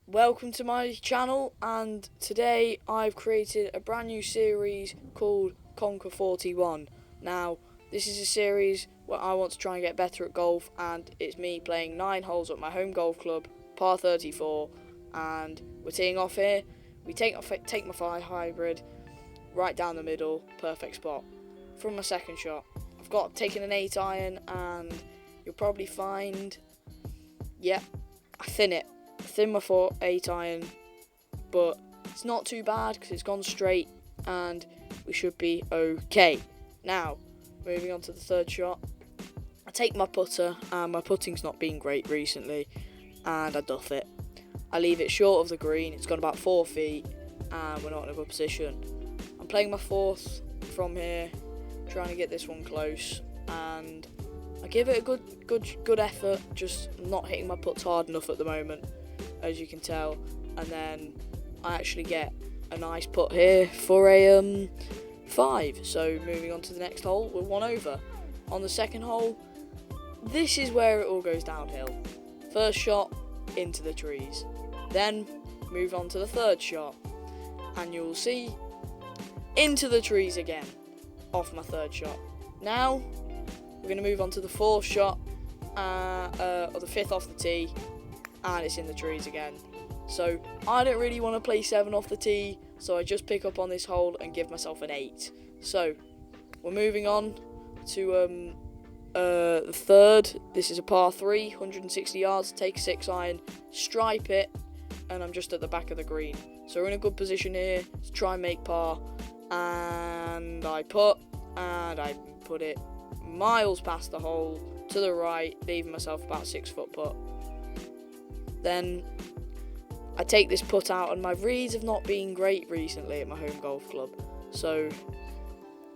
Welcome to my channel, and today I've created a brand new series called Conquer 41. Now, this is a series where I want to try and get better at golf, and it's me playing 9 holes at my home golf club, par 34, and we're teeing off here. We take my 5 hybrid right down the middle, perfect spot. From my second shot, I've taken an 8 iron, and you'll probably find, I thin my 8 iron, but it's not too bad because it's gone straight and we should be okay. Now, moving on to the third shot, I take my putter, and my putting's not been great recently, and I duff it. I leave it short of the green, it's gone about 4 feet, and we're not in a good position. I'm playing my fourth from here, trying to get this one close, and I give it a good effort, just not hitting my putts hard enough at the moment, as you can tell, and then I actually get a nice putt here for a 5. So moving on to the next hole, we're 1 over. On the second hole, this is where it all goes downhill. First shot, into the trees. Then move on to the third shot, and you'll see, into the trees again, off my third shot. Now, we're going to move on to the fourth shot, or the fifth off the tee, and it's in the trees again. So I don't really want to play 7 off the tee, so I just pick up on this hole and give myself an 8. So we're moving on to the third. This is a par 3, 160 yards, take a 6 iron, stripe it, and I'm just at the back of the green. So we're in a good position here to try and make par, and I put it miles past the hole to the right, leaving myself about 6 foot putt. Then I take this putt out, and my reads have not been great recently at my home golf club, so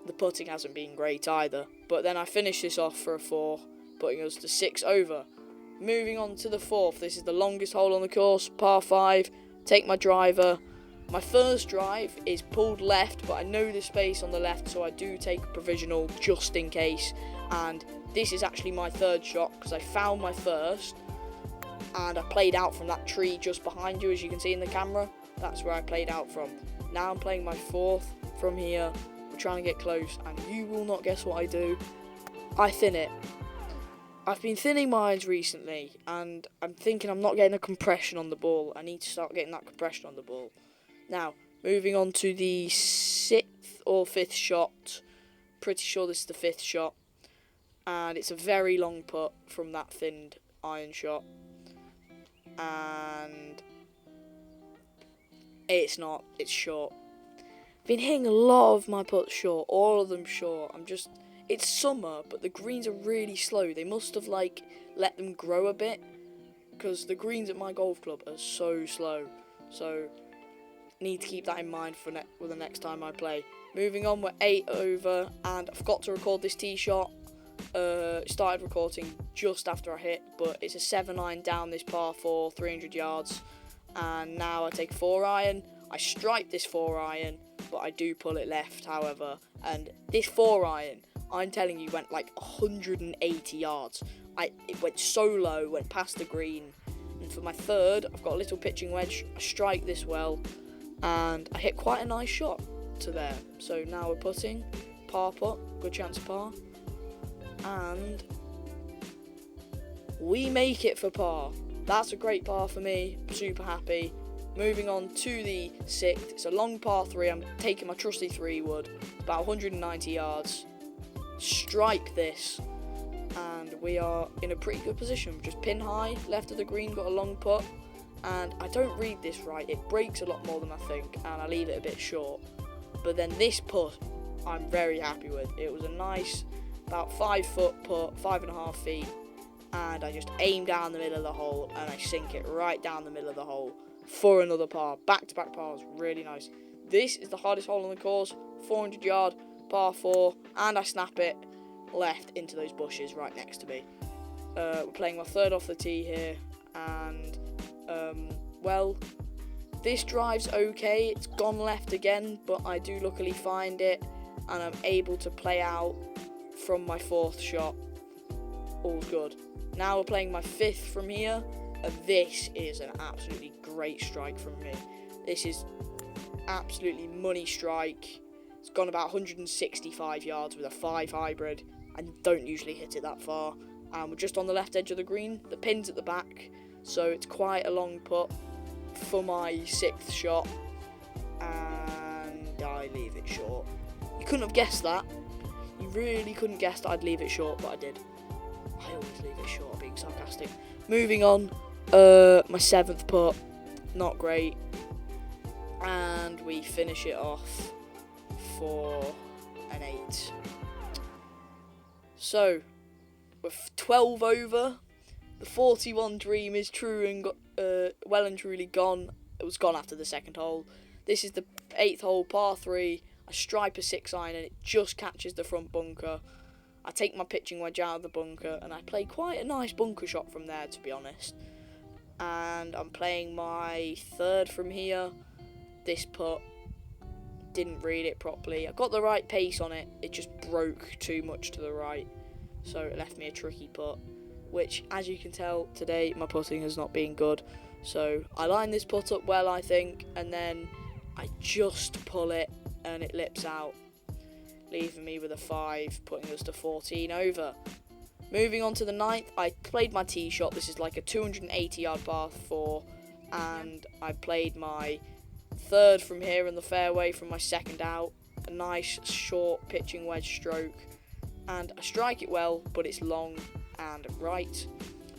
the putting hasn't been great either. But then I finish this off for a 4, putting us to 6 over. Moving on to the fourth, this is the longest hole on the course, par 5, take my driver. My first drive is pulled left, but I know the space on the left, so I do take a provisional just in case. And this is actually my third shot, because I found my first, and I played out from that tree just behind you, as you can see in the camera. That's where I played out from. Now I'm playing my fourth from here. We're trying to get close, and you will not guess what I do. I thin it. I've been thinning my irons recently, and I'm thinking I'm not getting a compression on the ball. I need to start getting that compression on the ball. Now, moving on to the 6th or 5th shot. Pretty sure this is the 5th shot, and it's a very long putt from that thinned iron shot. And it's it's short. Been hitting a lot of my putts short, all of them short. It's summer, but the greens are really slow. They must have let them grow a bit, because the greens at my golf club are so slow. So need to keep that in mind for the next time I play. Moving on, we're 8 over, and I forgot to record this tee shot. Started recording just after I hit, but it's a 7 iron down this par 4, 300 yards, and now I take a 4 iron. I stripe this 4 iron, but I do pull it left, however, and this 4 iron, I'm telling you, went like 180 yards. It went so low, went past the green, and for my third, I've got a little pitching wedge. I strike this well, and I hit quite a nice shot to there. So now we're putting, par putt, good chance of par, and we make it for par. That's a great par for me, I'm super happy. Moving on to the 6th, it's a long par 3, I'm taking my trusty 3 wood, about 190 yards, strike this, and we are in a pretty good position, just pin high, left of the green, got a long putt, and I don't read this right, it breaks a lot more than I think, and I leave it a bit short. But then this putt, I'm very happy with. It was a nice, about 5 foot putt, 5.5 feet, and I just aim down the middle of the hole, and I sink it right down the middle of the hole for another par. Back-to-back pars, really nice. This is the hardest hole on the course, 400 yard, par 4, and I snap it left into those bushes right next to me. We're playing my third off the tee here, and this drive's okay. It's gone left again, but I do luckily find it, and I'm able to play out from my 4th shot. All's good. Now we're playing my 5th from here, and this is an absolutely great strike from me. This is absolutely money strike. It's gone about 165 yards with a 5 hybrid. I don't usually hit it that far. And we're just on the left edge of the green. The pin's at the back, so it's quite a long putt for my 6th shot. And I leave it short. You couldn't have guessed that. You really couldn't guess that I'd leave it short, but I did. I always leave it short, being sarcastic. Moving on, my 7th putt, not great. And we finish it off for an 8. So, with 12 over, the 41 dream is true and well and truly gone. It was gone after the 2nd hole. This is the 8th hole, par 3. I stripe a 6-iron and it just catches the front bunker. I take my pitching wedge out of the bunker and I play quite a nice bunker shot from there, to be honest. And I'm playing my 3rd from here. This putt, didn't read it properly. I got the right pace on it, it just broke too much to the right. So it left me a tricky putt, which, as you can tell, today my putting has not been good. So I line this putt up well, I think, and then I just pull it and it lips out, leaving me with a 5, putting us to 14 over. Moving on to the 9th, I played my tee shot. This is like a 280 yard par 4, and I played my 3rd from here in the fairway from my 2nd out. A nice short pitching wedge stroke, and I strike it well, but it's long and right.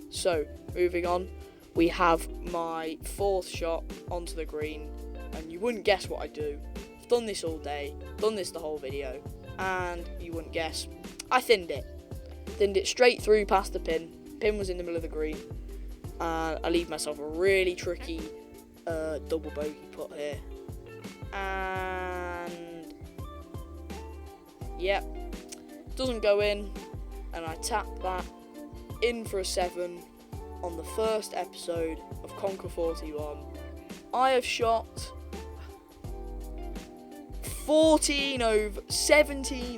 So moving on, we have my 4th shot onto the green, and you wouldn't guess what I do. I've done this all day, done this the whole video, and you wouldn't guess. I thinned it straight through past the pin. Pin was in the middle of the green, and I leave myself a really tricky double bogey putt here. And yep, doesn't go in, and I tap that in for a 7 on the 1st episode of Conquer 41. I have shot 17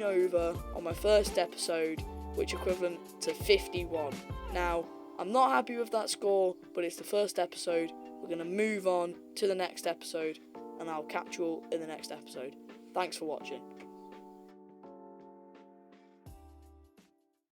over on my 1st episode, which equivalent to 51. Now, I'm not happy with that score, but it's the 1st episode. We're going to move on to the next episode, and I'll catch you all in the next episode. Thanks for watching.